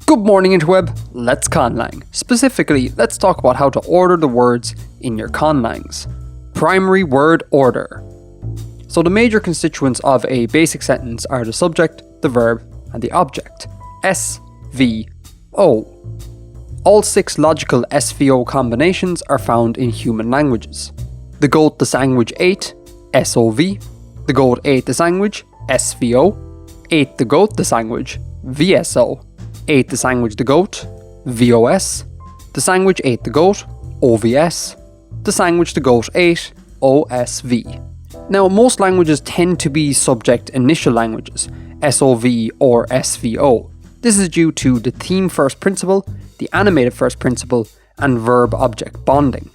Good morning, INTERWEB. Let's conlang. Specifically, let's talk about how to order the words in your conlangs. Primary word order. So the major constituents of a basic sentence are the subject, the verb, and the object. S, V, O. All 6 logical SVO combinations are found in human languages. The goat the sandwich ate, SOV. The goat ate the sandwich, SVO. Ate the goat the sandwich, VSO. Ate the sandwich the goat, VOS. The sandwich ate the goat, OVS. The sandwich the goat ate, OSV. Now, most languages tend to be subject initial languages, SOV or SVO. This is due to the theme first principle, the animated first principle, and verb-object bonding.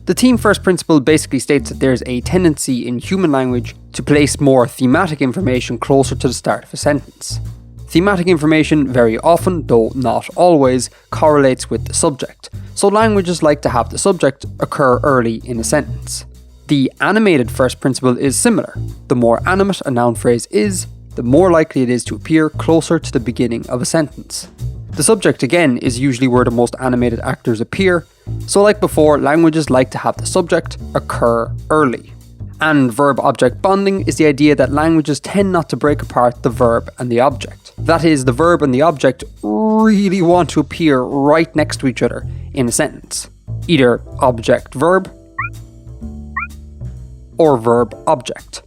The theme first principle basically states that there's a tendency in human language to place more thematic information closer to the start of a sentence. Thematic information very often, though not always, correlates with the subject, so languages like to have the subject occur early in a sentence. The animated first principle is similar. The more animate a noun phrase is, the more likely it is to appear closer to the beginning of a sentence. The subject again is usually where the most animated actors appear, so like before, languages like to have the subject occur early. And verb-object bonding is the idea that languages tend not to break apart the verb and the object. That is, the verb and the object really want to appear right next to each other in a sentence. Either object-verb or verb-object.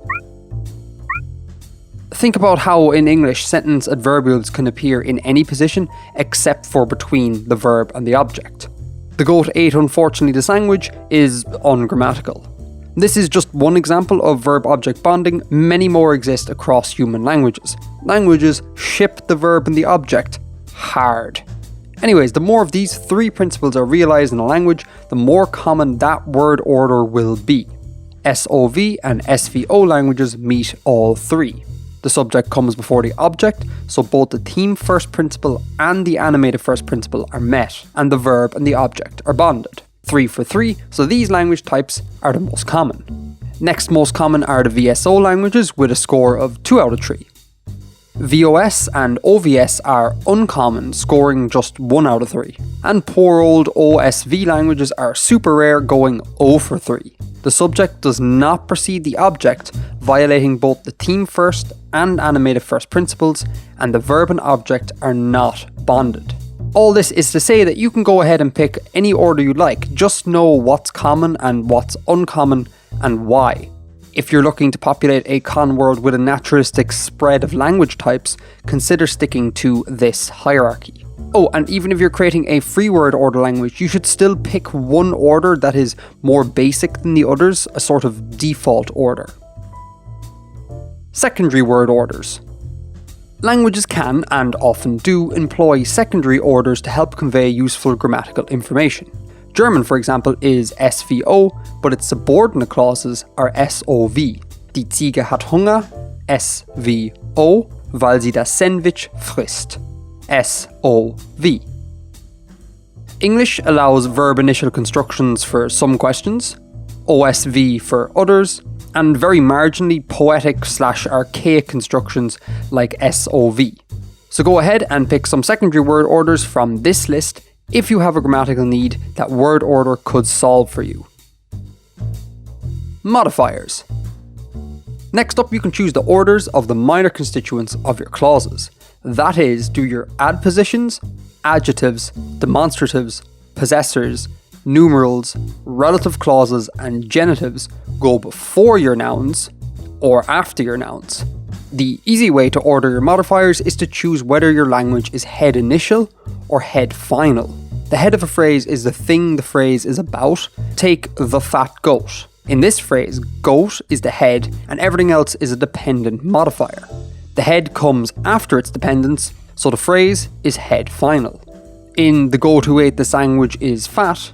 Think about how in English sentence adverbials can appear in any position except for between the verb and the object. The goat ate unfortunately the sandwich is ungrammatical. This is just one example of verb-object bonding. Many more exist across human languages. Languages ship the verb and the object hard. Anyways, the more of these 3 principles are realised in a language, the more common that word order will be. SOV and SVO languages meet all 3. The subject comes before the object, so both the theme first principle and the animated first principle are met, and the verb and the object are bonded. 3 for 3, so these language types are the most common. Next most common are the VSO languages with a score of 2 out of 3. VOS and OVS are uncommon, scoring just 1 out of 3. And poor old OSV languages are super rare, going 0 for 3. The subject does not precede the object, violating both the theme first and animated first principles, and the verb and object are not bonded. All this is to say that you can go ahead and pick any order you like, just know what's common and what's uncommon and why. If you're looking to populate a con world with a naturalistic spread of language types, consider sticking to this hierarchy. Oh, and even if you're creating a free word order language, you should still pick one order that is more basic than the others, a sort of default order. Secondary word orders. Languages can, and often do, employ secondary orders to help convey useful grammatical information. German, for example, is SVO, but its subordinate clauses are SOV. Die Ziege hat Hunger, SVO, weil sie das Sandwich frisst. SOV. English allows verb initial constructions for some questions, OSV for others, and very marginally poetic/archaic constructions like SOV. So go ahead and pick some secondary word orders from this list if you have a grammatical need that word order could solve for you. Modifiers. Next up, you can choose the orders of the minor constituents of your clauses. That is, do your adpositions, adjectives, demonstratives, possessors, numerals, relative clauses, and genitives go before your nouns or after your nouns. The easy way to order your modifiers is to choose whether your language is head initial or head final. The head of a phrase is the thing the phrase is about. Take the fat goat. In this phrase, goat is the head and everything else is a dependent modifier. The head comes after its dependence, so the phrase is head final. In the goat who ate the sandwich is fat,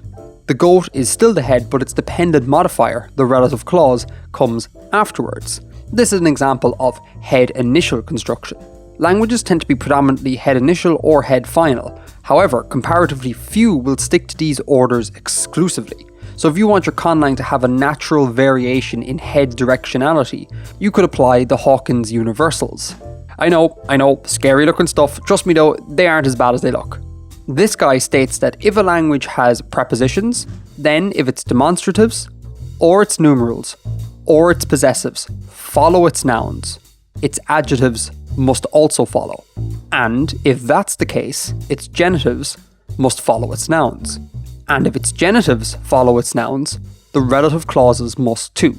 the goat is still the head, but its dependent modifier, the relative clause, comes afterwards. This is an example of head initial construction. Languages tend to be predominantly head initial or head final. However, comparatively few will stick to these orders exclusively. So if you want your conlang to have a natural variation in head directionality, you could apply the Hawkins universals. I know, scary looking stuff. Trust me though, they aren't as bad as they look. This guy states that if a language has prepositions, then if its demonstratives, or its numerals, or its possessives follow its nouns, its adjectives must also follow. And if that's the case, its genitives must follow its nouns. And if its genitives follow its nouns, the relative clauses must too.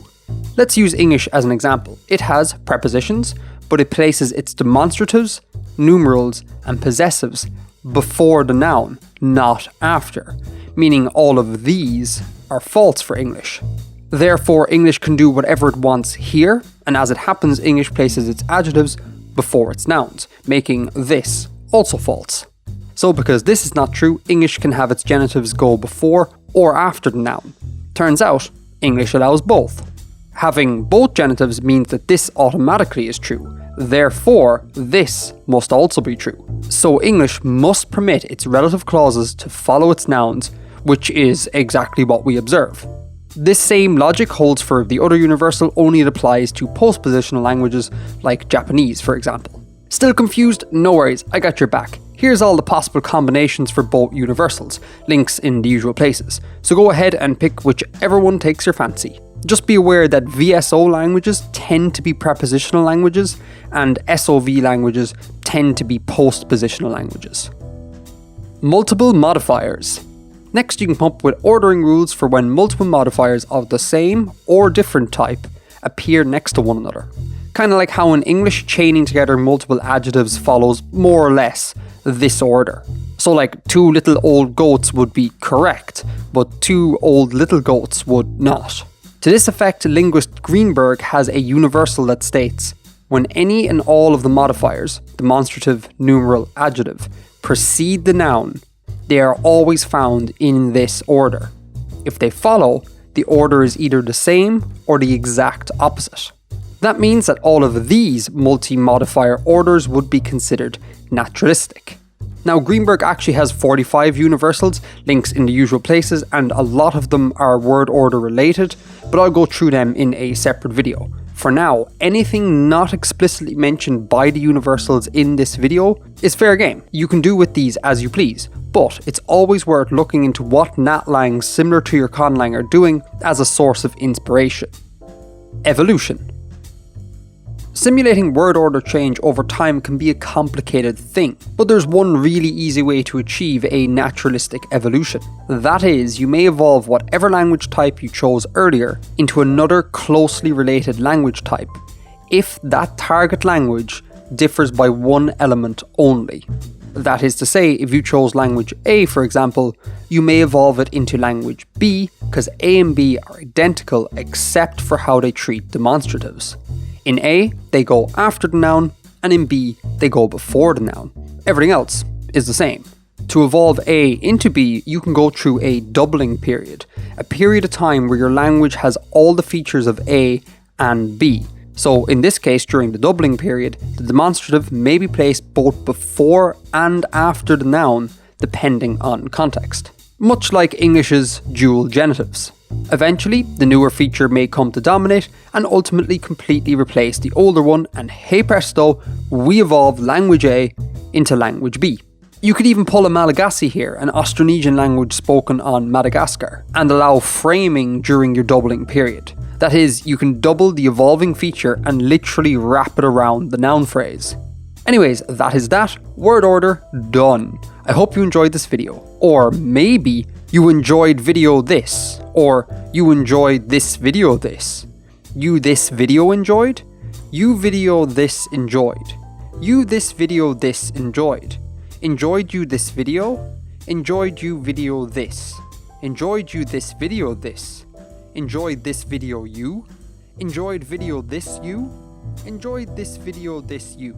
Let's use English as an example. It has prepositions, but it places its demonstratives, numerals, and possessives before the noun, not after, meaning all of these are false for English. Therefore, English can do whatever it wants here, and as it happens, English places its adjectives before its nouns, making this also false. So because this is not true, English can have its genitives go before or after the noun. Turns out, English allows both. Having both genitives means that this automatically is true. Therefore, this must also be true. So English must permit its relative clauses to follow its nouns, which is exactly what we observe. This same logic holds for the other universal, only it applies to postpositional languages like Japanese, for example. Still confused? No worries, I got your back. Here's all the possible combinations for both universals, links in the usual places, so go ahead and pick whichever one takes your fancy. Just be aware that VSO languages tend to be prepositional languages, and SOV languages tend to be postpositional languages. Multiple modifiers. Next, you can come up with ordering rules for when multiple modifiers of the same or different type appear next to one another. Kind of like how in English, chaining together multiple adjectives follows more or less this order. So like 2 little old goats would be correct, but 2 old little goats would not. To this effect, linguist Greenberg has a universal that states, when any and all of the modifiers, demonstrative, numeral, adjective, precede the noun, they are always found in this order. If they follow, the order is either the same or the exact opposite. That means that all of these multi-modifier orders would be considered naturalistic. Now, Greenberg actually has 45 universals, links in the usual places, and a lot of them are word order related, but I'll go through them in a separate video. For now, anything not explicitly mentioned by the universals in this video is fair game. You can do with these as you please, but it's always worth looking into what natlangs similar to your conlang are doing as a source of inspiration. Evolution. Simulating word order change over time can be a complicated thing, but there's one really easy way to achieve a naturalistic evolution. That is, you may evolve whatever language type you chose earlier into another closely related language type, if that target language differs by one element only. That is to say, if you chose language A, for example, you may evolve it into language B, because A and B are identical except for how they treat demonstratives. In A, they go after the noun, and in B, they go before the noun. Everything else is the same. To evolve A into B, you can go through a doubling period, a period of time where your language has all the features of A and B. So in this case, during the doubling period, the demonstrative may be placed both before and after the noun, depending on context. Much like English's dual genitives. Eventually, the newer feature may come to dominate and ultimately completely replace the older one, and hey presto, we evolve language A into language B. You could even pull a Malagasy here, an Austronesian language spoken on Madagascar, and allow framing during your doubling period. That is, you can double the evolving feature and literally wrap it around the noun phrase. Anyways, that is that. Word order done. I hope you enjoyed this video. Or maybe you enjoyed video this. Or you enjoyed this video this. You this video enjoyed? You video this enjoyed. You this video this enjoyed. Enjoyed you this video? Enjoyed you video this. Enjoyed you this video this. Enjoyed this video you? Enjoyed video this you? Enjoyed this video this you.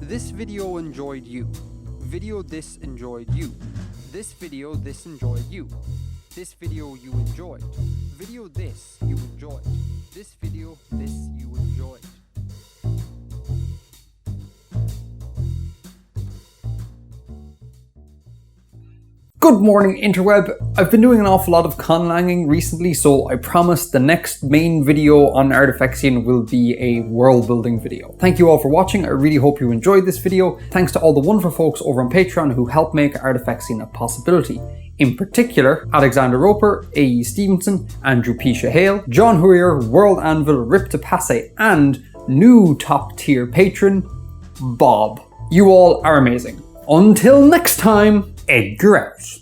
This video enjoyed you. Video this enjoyed you. This video this enjoyed you. This video you enjoyed. Video this you enjoyed. This video this you enjoyed. Good morning, interweb. I've been doing an awful lot of conlanging recently, so I promise the next main video on Artifexian will be a world building video. Thank you all for watching. I really hope you enjoyed this video. Thanks to all the wonderful folks over on Patreon who helped make Artifexian a possibility. In particular, Alexander Roper, A.E. Stephenson, Andrew P Chehayl, John Hooyer, World Anvil, Ripta Pasay, and new top tier patron, Bob. You all are amazing. Until next time, Edgar out.